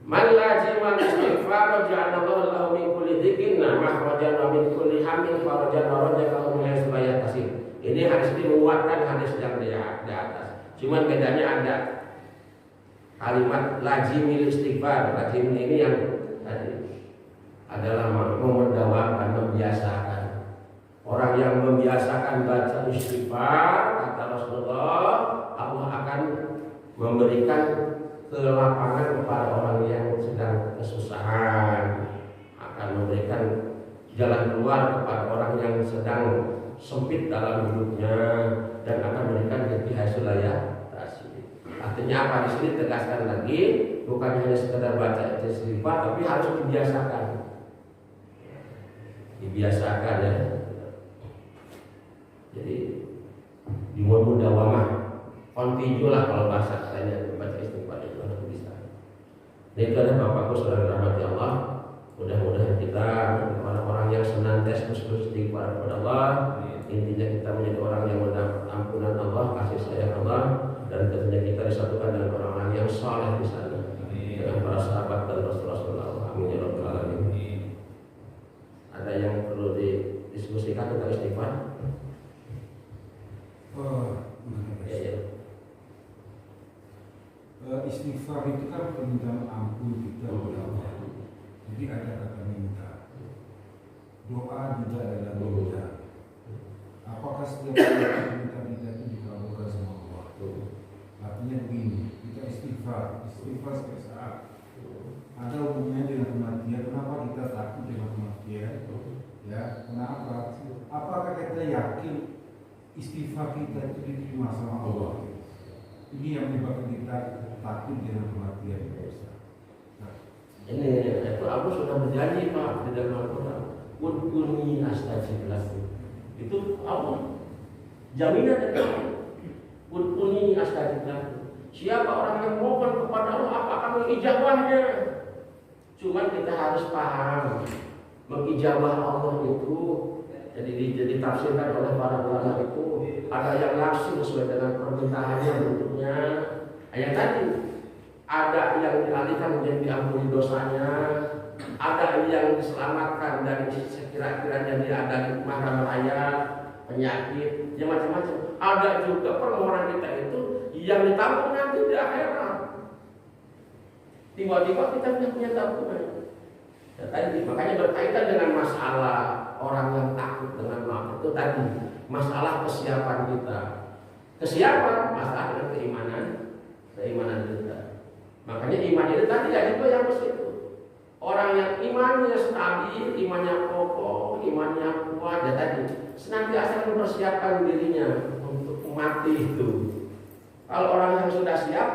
Man lazimal istighfar ja'alallahu lahu min kulli dzikrin makhrajan wa min kulli hammin farajan wa rajaqahu min haitsu la yahtasib. Ini hadis ini menguatkan hadis yang di atas. Cuman bedanya ada kalimat lazimil istighfar. Lazim ini yang tadi adalah memendawakan, membiasakan. Orang yang membiasakan baca istighfar, kata Rasulullah, Allah akan memberikan kelapangan kepada orang yang sedang kesusahan, akan memberikan jalan keluar kepada orang yang sedang sempit dalam hidupnya, dan akan memberikan rezeki hasil yahtasib. Artinya apa? Di sini tegaskan lagi, bukan hanya sekedar baca istighfar, tapi harus dibiasakan ya. Jadi dimudawamah, continue lah kalau bahasa katanya baca istighfar itu harus bisa. Ini ada Bapakku saudara rahmati Allah. Mudah-mudahan kita orang-orang yang senantiasa terus istighfar kepada Allah. Intinya kita menjadi orang yang mendapat ampunan Allah, kasih sayang Allah, dan tentunya kita disatukan dengan orang-orang yang saleh di sana, dengan para sahabat dan Rasulullah. Amin ya rabbal alamin. Ada yang perlu didiskusikan tentang istighfar? istighfar itu kan permintaan ampun kita kepada Allah. Jadi ada kata minta. Doa juga adalah minta. Apakah setiap kali kita itu dikabulkan sama Allah? Artinya begini, kita istighfar setiap saat. Ada hubungannya dengan kematian. Kenapa kita takut dengan kematian? Ya, kenapa? Apakah kita yakin istighfar kita itu diterima sama Allah? Ini yang menyebabkan kita takut dengan kematian. Nah, ini itu aku sudah berjanji Pak di dalam Al-Quran. Ud'uni astajib lakum. Itu Allah jaminan dari Allah. Ud'uni astajib lakum. Siapa orang yang mohon kepada Allah, apa akan mengijabahnya? Cuman kita harus paham mengijabah Allah itu jadi tafsirkan oleh para ulama itu ada yang langsung sesuai dengan permintaannya bentuknya. Yang tadi ada yang dialihkan menjadi diampuni dosanya, ada yang diselamatkan dari sekira-kiranya dia ada marah raya, penyakit, yang macam-macam. Ada juga permohonan kita itu yang ditampung nanti di akhirat. Tiba-tiba kita punya tabungan. Ya, tadi makanya berkaitan dengan masalah orang yang takut dengan maut itu tadi masalah kesiapan kita. Kesiapan masalah dengan keimanan kita. Makanya iman itu tadi ya itu yang itu. Orang yang imannya stabil, imannya kokoh, imannya kuat ya tadi senantiasa mempersiapkan dirinya untuk mati itu. Kalau orang yang sudah siap,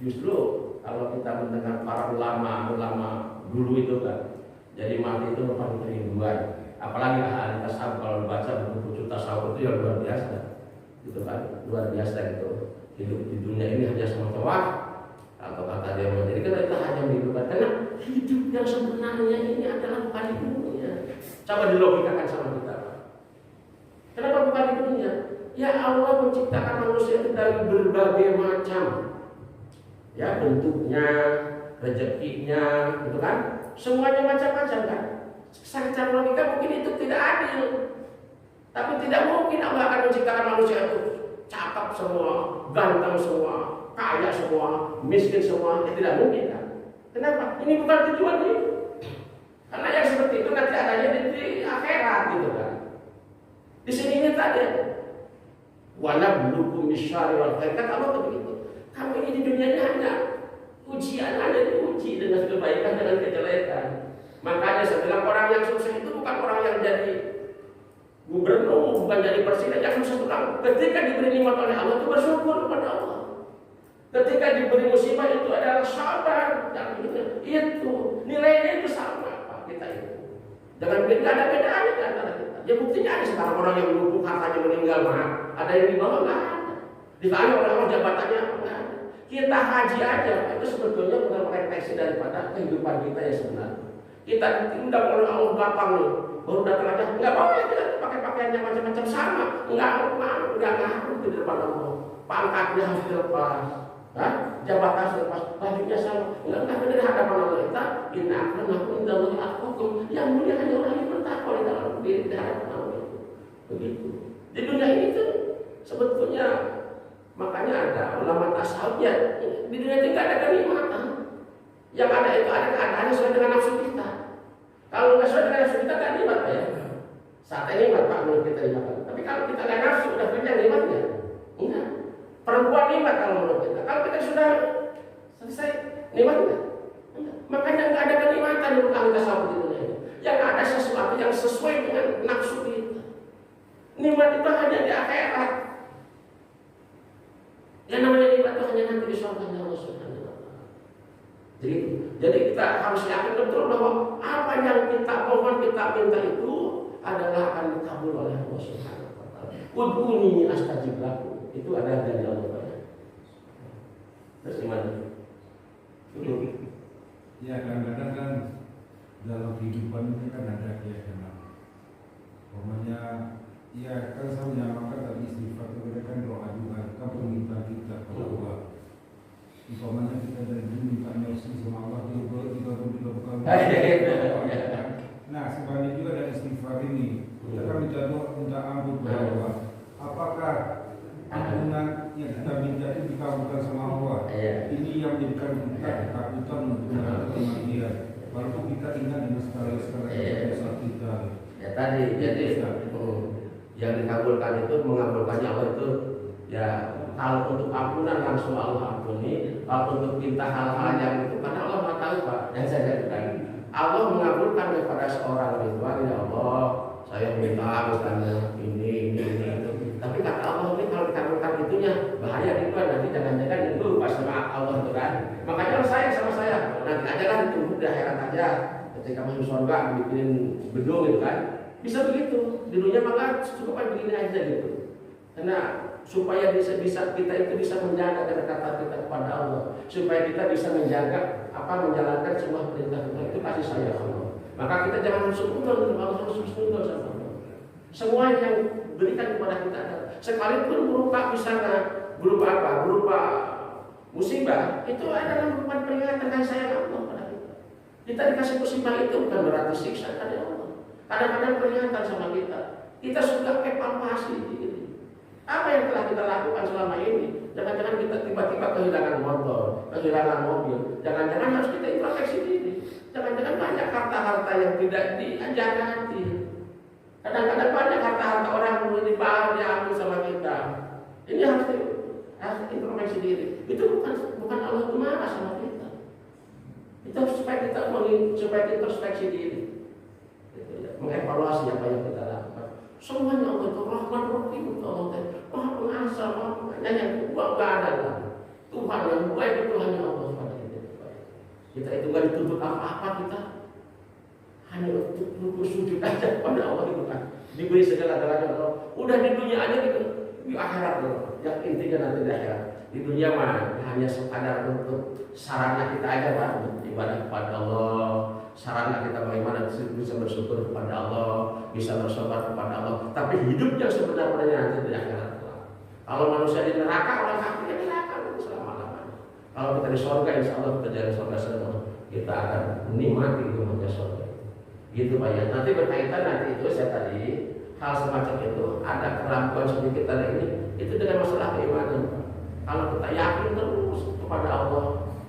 justru kalau kita mendengar para ulama dulu itu kan, jadi mati itu merupakan kerinduan. Apalagi ahli tasawuf kalau baca buku tasawuf itu yang luar biasa, gitu kan, luar biasa gitu. Hidup di dunia ini hanya semacam wah, atau kata dia jadi kita hanya menghidupkan karena hidup yang sebenarnya ini adalah bukan di dunia. Coba dilogikakan sama kita. Kenapa bukan di dunia? Ya Allah menciptakan manusia itu dari berbagai macam. Ya bentuknya, rezekinya, gitu kan? Semuanya macam-macam kan? Secara logika mungkin itu tidak adil. Tapi tidak mungkin Allah akan menciptakan manusia itu cakep semua, ganteng semua, kaya semua, miskin semua. Ya, tidak mungkin kan? Kenapa? Ini bukan tujuan ini. Karena yang seperti itu nanti adanya di akhirat gitu kan. Di sini ini tadi wala bulukum bisyari wal khair. Kata Allah begitu. Kamu ini di dunia ini hanya ujian, hanya diuji dengan kebaikan dengan kejelekan. Makanya saya bilang orang yang sukses itu bukan orang yang jadi gubernur, bukan jadi presiden. Yang sukses itu ketika diberi nikmat oleh Allah itu bersyukur kepada Allah. Ketika diberi musibah itu adalah sabar dan itu nilainya itu sama Pak kita itu. Jangan beda ada bedanya di antara kita. Ya buktinya ada sekarang orang yang menumpuk hartanya meninggal ada yang di bawah nggak ada. Ditanya orang-orang jabatannya apa nggak ada. Kita haji aja itu sebetulnya bukan refleksi daripada kehidupan kita yang sebenarnya. Kita diundang oleh Allah gampang nih, baru datang aja nggak boleh kita pakai pakaian yang macam-macam sama, nggak ngaruh di depan Allah. Pangkatnya harus dilepas. Jabatan selepas bajunya sama, enggak dari hadapan Allah kita. Inna akramakum indallahi atqakum. Yang mulia hanya orang yang bertakwa di dalam diri di hadapan Allah. Begitu. Di dunia ini tuh sebetulnya makanya ada ulama tasawuf ya. Di dunia ini nggak ada kenikmatan. Yang ada itu ada keadaannya sesuai dengan nafsu kita. Kalau nggak sesuai dengan nafsu kita kan nikmat ya. Saat ini nikmat Pak menurut kita nikmat. Tapi kalau kita nggak nafsu udah punya nikmatnya. Enggak. Perempuan nikmat kalau menurut kita. Kalau kita sudah selesai nikmat enggak? Makanya nggak ada kenikmatan di muka tasawuf di dunia ini. Yang ada sesuatu yang sesuai dengan nafsu kita. Nikmat itu hanya di akhirat. Yang namanya nikmat itu hanya nanti di surga Allah Subhanahu wa taala. Jadi kita harus yakin betul bahwa apa yang kita mohon, kita minta itu adalah akan dikabul oleh Allah Subhanahu wa taala. Ud'uni astajib lakum. Itu ada dari Allah. Terus gimana? Ya kadang-kadang kan dalam kehidupan ini kan ada keyakinan. Pokoknya ya kan saya menyamakan tadi istighfar itu kan doa juga kan permintaan kita kepada Allah. Umpamanya kita dari dulu minta mercy sama Allah kita bukan. Nah sebenarnya juga ada istighfar ini. Kita kan minta ampun kepada Allah. Apakah ampunan yang kita minta itu dikabulkan sama Allah? Ini yang menjadikan kita ketakutan untuk menghadapi kematian. Walaupun kita ingat dengan skala-skala kebiasaan kita. Ya tadi, jadi yang dikabulkan itu mengabulkannya Allah itu ya kalau untuk ampunan langsung Allah ampuni, kalau untuk minta hal-hal yang itu karena Allah Maha tahu Pak. Yang saya katakan Allah mengabulkan kepada seorang Ridwan, ya Allah saya minta misalnya ini itu. Tapi kata Allah ini kalau dikabulkan itunya bahaya Ridwan, nanti jangan-jangan itu pas sama Allah itu kan. Makanya Allah sayang sama saya. Nanti aja lah ditunggu di akhirat aja. Ketika masuk surga bikin gedung gitu kan. Bisa begitu. Di dunia maka cukup begini aja gitu. Karena supaya bisa kita itu bisa menjaga kedekatan kita kepada Allah, supaya kita bisa menjaga menjalankan semua perintah Tuhan itu kasih sayang Allah. Maka kita jangan sungguh Allah harus sungguh sama Allah. Semua yang berikan kepada kita ada. Sekalipun berupa misalnya berupa musibah itu adalah merupakan peringatan kasih sayang Allah pada kita. Kita dikasih musibah itu bukan berarti siksa dari Allah. Kadang-kadang peringatan sama kita. Kita sudah evaluasi diri. Apa yang telah kita lakukan selama ini? Jangan-jangan kita tiba-tiba kehilangan motor, kehilangan mobil. Jangan-jangan harus kita introspeksi diri. Jangan-jangan banyak harta-harta yang tidak dijaga hati. Kadang-kadang banyak harta-harta orang yang diambil sama kita. Ini harus introspeksi diri. Itu bukan Allah itu marah sama kita. Itu supaya kita introspeksi diri, mengevaluasi apa yang kita lakukan. Semuanya Allah itu Rahman Rahim itu Allah Maha Pengasih, Maha Penyayang, gak ada lah. Tuhan yang baik itu hanya Allah SWT. Kita itu gak dituntut apa-apa kita. Hanya untuk sujud aja pada Allah itu kan. Diberi segala-galanya Allah. Udah di dunia aja gitu, di akhirat loh. Yang intinya nanti di akhirat. Di dunia mah hanya sekadar untuk sarana kita aja Pak, ibadah kepada Allah. Sarana kita bagaimana bisa bersyukur kepada Allah, bisa bersobat kepada Allah. Tapi hidup yang sebenarnya nanti di akhirat. Kalau manusia di neraka, orang kafir di neraka selama-lamanya. Kalau kita di surga, insya Allah kita jadi surga semua. Kita akan menikmati rumahnya surga. Gitu Pak ya. Nanti berkaitan nanti itu saya tadi hal semacam itu ada kerampuan sedikit tadi ini itu dengan masalah keimanan Pak. Kalau kita yakin terus kepada Allah,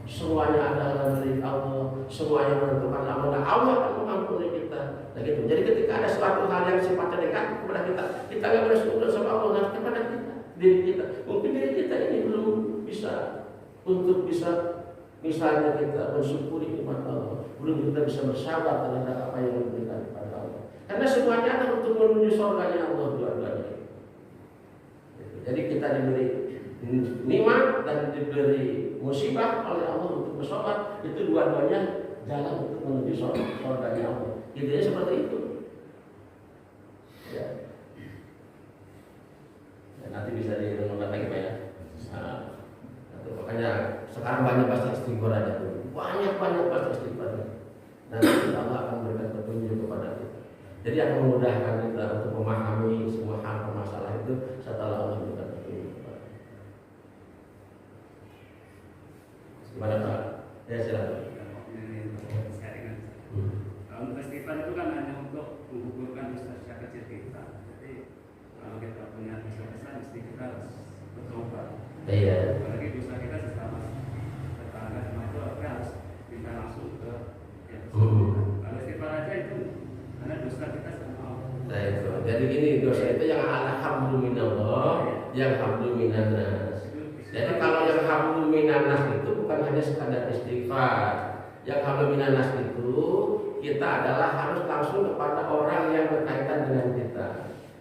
semuanya adalah dari Allah, semuanya menentukan Allah, Allah akan mengampuni kita. Nah, gitu. Jadi ketika ada suatu hal yang sifatnya negatif kepada kita nggak boleh syukur sama Allah, harus kepada diri kita. Mungkin diri kita ini belum bisa untuk bisa misalnya kita bersyukuri nikmat Allah, belum kita bisa bersabar terhadap apa yang diberikan kepada Allah. Karena semuanya ada untuk menuju surganya Allah dua-duanya. Jadi kita diberi nikmat dan diberi musibah oleh Allah untuk bersobat, itu dua-duanya jalan untuk menuju surganya Allah. Intinya seperti itu. Ya. Nanti bisa direnungkan lagi Pak ya. Nah, makanya sekarang banyak baca istighfar aja tuh. Banyak baca istighfar. Dan Allah akan berikan petunjuk kepada kita. Jadi akan memudahkan kita untuk memahami semua hal permasalahan itu setelah Allah berikan petunjuk kepada kita. Gimana Pak? Ya silakan. Untuk istighfar itu kan hanya untuk menggugurkan dosa-dosa kecil kita. Jadi kalau kita punya dosa besar, mesti kita harus bertobat. Iya. Apalagi dosa kita sesama tetangga sama itu harus kita langsung ke yang Kalau istighfar aja itu karena dosa kita sama Allah. Nah itu. Jadi gini, dosa itu yang alhamdulillah, yang alhamdulillah. Jadi kalau yang alhamdulillah itu bukan hanya sekadar istighfar. Yang alhamdulillah itu kita adalah harus langsung kepada orang yang berkaitan dengan kita.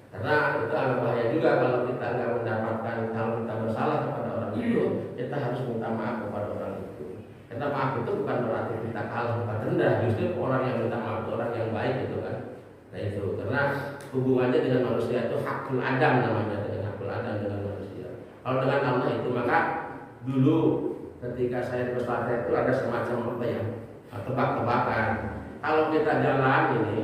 Karena itu agak bahaya juga kalau kita nggak mendapatkan, kalau kita bersalah kepada orang itu, kita harus minta maaf kepada orang itu. Karena maaf itu bukan berarti kita kalah, bukan rendah. Justru orang yang minta maaf itu orang yang baik gitu kan. Nah itu karena hubungannya dengan manusia itu hakul adam namanya, dengan hakul adam dengan manusia. Kalau dengan Allah itu maka dulu ketika saya bersalah itu ada semacam apa ya, tebak-tebakan. Kalau kita jalan ini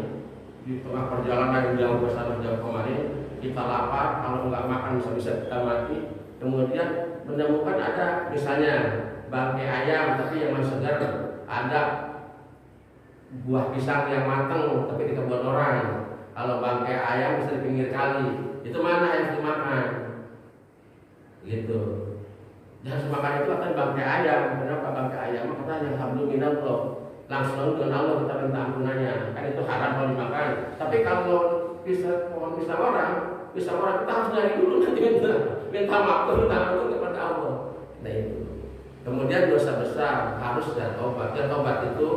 di tengah perjalanan jauh ke sana jauh kemarin, kita lapar, kalau nggak makan bisa kita mati. Kemudian menemukan ada misalnya bangkai ayam tapi yang masih segar, ada buah pisang yang matang tapi di kebun orang. Kalau bangkai ayam bisa di pinggir kali, itu mana yang dimakan? Gitu. Jangan semakan itu akan bangkai ayam. Kenapa bangkai ayam? Karena yang hablum minallah, langsung dengan Allah kita minta ampunannya. Kan itu haram kalau dimakan. Tapi kalau bisa orang kita harus dari dulu nanti minta maaf kepada Allah. Nah itu. Kemudian dosa besar harus dan tobat. Dan tobat itu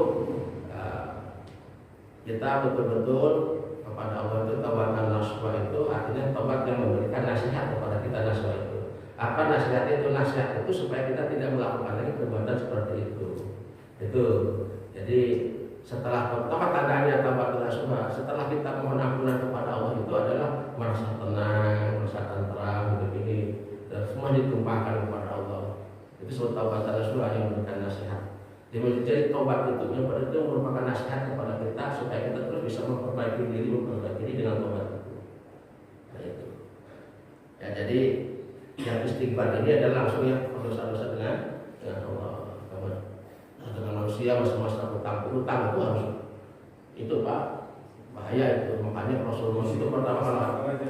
kita betul-betul kepada Allah itu tawakal nasuha itu artinya tobat yang memberikan nasihat kepada kita nasuha itu. Apa nasihat itu? Nasihat itu supaya kita tidak melakukan lagi perbuatan seperti itu. Itu. Jadi setelah apa tandanya tawakal nasuha, setelah kita mohon ampunan kepada Allah itu adalah merasa tenang, merasa tentram, begini, dan semua ditumpahkan kepada Allah. Itu suatu tawakal nasuha yang memberikan nasihat. Jadi tobat itu merupakan nasihat kepada kita supaya kita terus bisa memperbaiki diri dengan tobat itu. Nah itu. Ya jadi yang istighfar ini adalah langsung yang dosa-dosa dengan Allah. Dengan manusia masa-masa utang itu harus itu Pak bahaya itu. Makanya Rasulullah itu pertama kali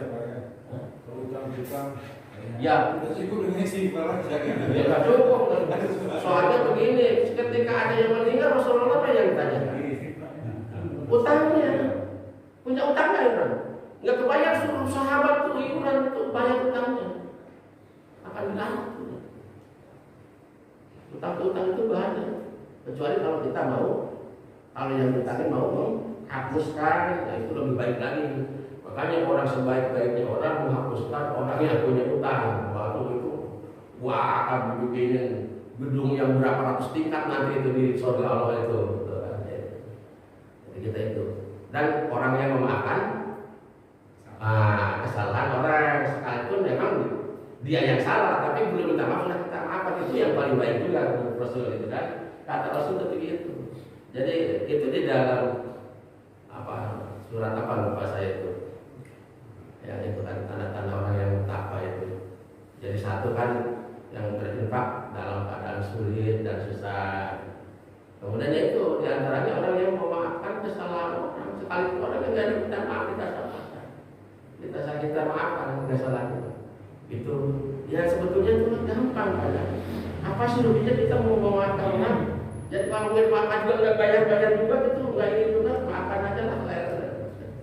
ya itu dengan istighfar aja. Ya nggak cukup. Soalnya begini, ketika ada yang meninggal Rasulullah apa yang ditanya? Utangnya, punya utang nggak kan? Nggak kebayar seluruh sahabat tuh iuran tuh bayar utangnya. Akan dilarang. Utang itu banyak. Kecuali kalau kita mau, kalau yang ditagih mau menghapuskan, nah itu lebih baik lagi. Makanya orang sebaik-baiknya orang menghapuskan orang yang punya utang. Waktu itu akan bikin gedung yang berapa ratus tingkat nanti itu di surga Allah itu. Jadi kita itu. Dan orang yang memaafkan kesalahan orang sekalipun memang dia yang salah, tapi belum minta maaf, kita maafkan, itu yang paling baik juga Rasul itu kan. Kata Rasul begitu. Jadi itu di dalam surat apa lupa saya itu. Yang itu kan tanda-tanda orang yang takwa itu. Jadi satu kan yang berinfak dalam keadaan sulit dan susah. Kemudian itu diantaranya orang yang memaafkan kesalahan orang. Sekalipun orang yang tidak minta maaf kita salahkan, kita maafkan kesalahan itu. Ya sebetulnya itu gampang kan. Apa sih ruginya kita mau memaafkan orang? Jadi kalau mau maafkan juga nggak bayar juga itu nggak ini juga maafkan aja lah.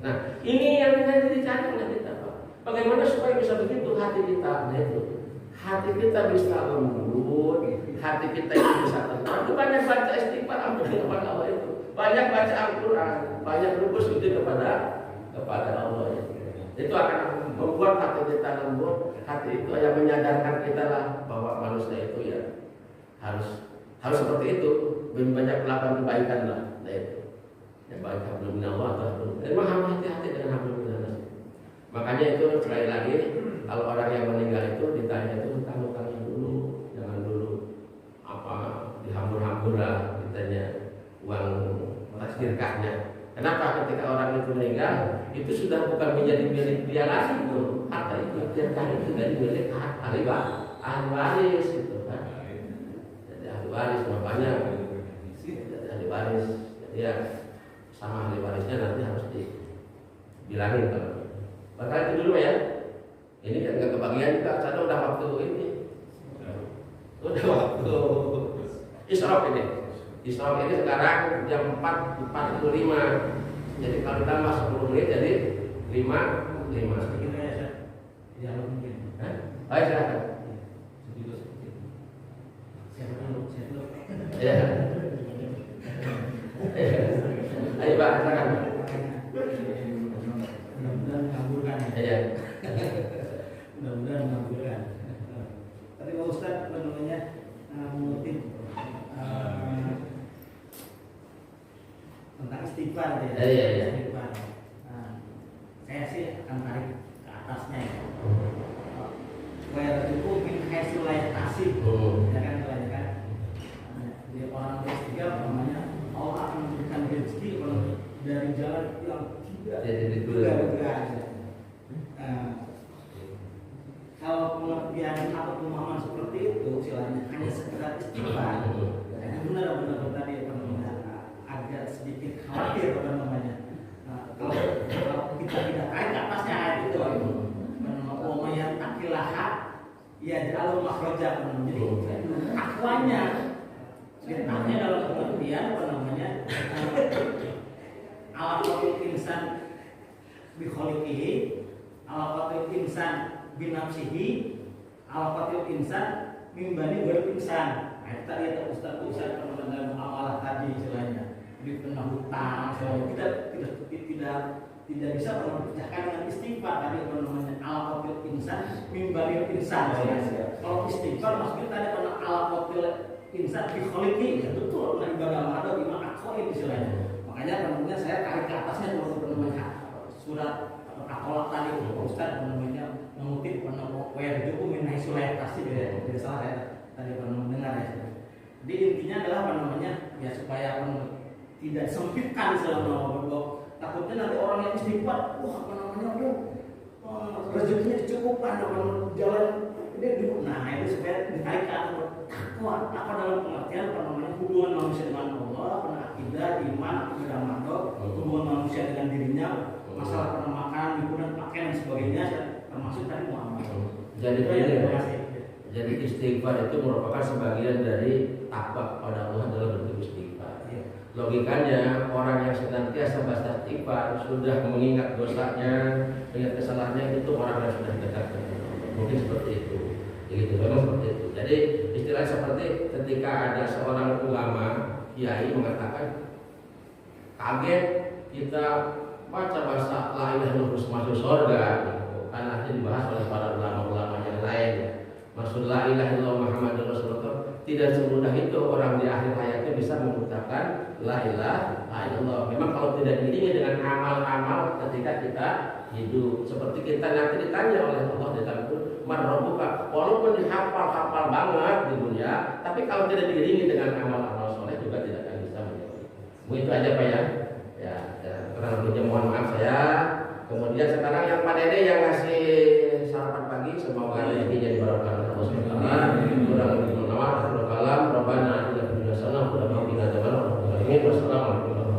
Nah ini yang kita dicari oleh kita. Bagaimana supaya bisa begitu hati kita? Nah itu hati kita bisa lembut, hati kita itu bisa tenang. Itu banyak baca istighfar ampun kepada Allah itu, banyak baca Al-Quran, banyak bersujud kepada Allah itu. Itu akan membuat hati kita lembut. Hati itu yang menyadarkan kita lah bahwa manusia itu ya harus seperti itu, banyak melakukan kebaikan lah. Nah itu yang baik hablum minallah atau hablum. Memang hati-hati dengan hablum minallah. Makanya itu sekali lagi kalau orang yang meninggal itu ditanya itu utang-utangnya dulu, jangan dulu dihambur-hambur lah ditanya uang sedekahnya. Kenapa? Ketika orang itu meninggal itu sudah bukan menjadi milik dia lagi itu, harta itu sedekah itu jadi milik ahli waris gitu kan. Jadi ahli waris makanya jadi ahli waris. Jadi ya sama ahli warisnya nanti harus dibilangin kalau. Maka itu dulu ya. Ini kan nggak kebagian juga, karena udah waktu ini. Udah waktu Isyraq ini. Isyraq ini sekarang jam 4.45. Jadi kalau ditambah 10 menit jadi 5. Ya mungkin. Baik silakan. Ya. Ayo Pak, silakan. Mudah-mudahan mengabulkan. Iya. Mudah-mudahan mengabulkan. Tapi Pak Ustadz mengutip tentang istighfar ya. Iya. Istighfar. Saya sih akan tarik ke atasnya ya. Wa itu min haitsu la yahtasib. Ya kan kebanyakan. Dia orang ketiga namanya Allah akan memberikan rezeki kalau dari jalan yang tidak duga-duga. Kalau pengertian atau pemahaman seperti itu istilahnya hanya sekedar istighfar. Benar-benar tadi agak sedikit khawatir namanya. Kalau kita tidak tarik atasnya ayat itu, yang takilaha ya jalur makroja, jadi akwanya ceritanya dalam pengertian apa namanya ala qatil insan bi khaliqihi, ala qatil insan bi nafsihi, ala qatil insan min bani wal insan. Nah, itu tadi ada Ustaz dalam muamalah tadi istilahnya. Jadi pernah hutang, kita tidak bisa memecahkan dengan istighfar tadi apa namanya ala qatil insan min bani insan. Kalau istighfar maksudnya tadi kalau ala qatil insan bi khaliqihi, ya betul nah ibadah ada lima akhoin istilahnya. Makanya teman-teman saya tarik ke atasnya teman-teman surat Al-Qalaq tadi Ustaz namanya mengutip wa yarju'u min haitsu la yahtasib ya. Tidak salah ya tadi pernah mendengar ya. Jadi intinya adalah apa namanya ya supaya tidak sempitkan selama berdoa. Takutnya nanti orang yang istighfar, wah apa namanya rezekinya dicukupkan jalan ini. Nah itu supaya ditarik ke atas takwa dalam pengertian apa namanya hubungan manusia dengan Allah, akidah, iman, akidah mandok, hubungan manusia dengan dirinya, masalah makan, hiburan, pakaian dan sebagainya, termasuk tadi muamalah. Jadi istighfar itu merupakan sebagian dari takwa kepada Allah dalam bentuk istighfar. Logikanya orang yang senantiasa baca istighfar sudah mengingat dosanya, mengingat kesalahannya, itu orang yang sudah dekat dengan Allah. Mungkin seperti itu. Begitu, memang seperti itu. Jadi istilah seperti ketika ada seorang ulama kiai mengatakan kaget kita baca bahasa la ilaha illallah masuk surga, kan nanti dibahas oleh para ulama-ulama yang lain. Maksud la ilaha illallah Muhammadur Rasulullah tidak semudah itu orang di akhir hayatnya bisa mengucapkan la ilaha illallah. Memang kalau tidak diiringi dengan amal-amal ketika kita hidup, seperti kita nanti ditanya oleh Allah di dalam man rabbuka, walaupun dihafal-hafal banget di dunia, tapi kalau tidak diiringi dengan amal-amal soleh juga tidak akan bisa menjawab. Itu aja Pak ya. Kurang lebihnya mohon maaf saya. Kemudian sekarang yang Pak Dede yang ngasih sarapan pagi, semoga rezekinya diberkahi Allah Subhanahu wa taala. Kurang lebih mohon maaf. Assalamualaikum warahmatullahi wabarakatuh. Wassalamualaikum warahmatullahi wabarakatuh.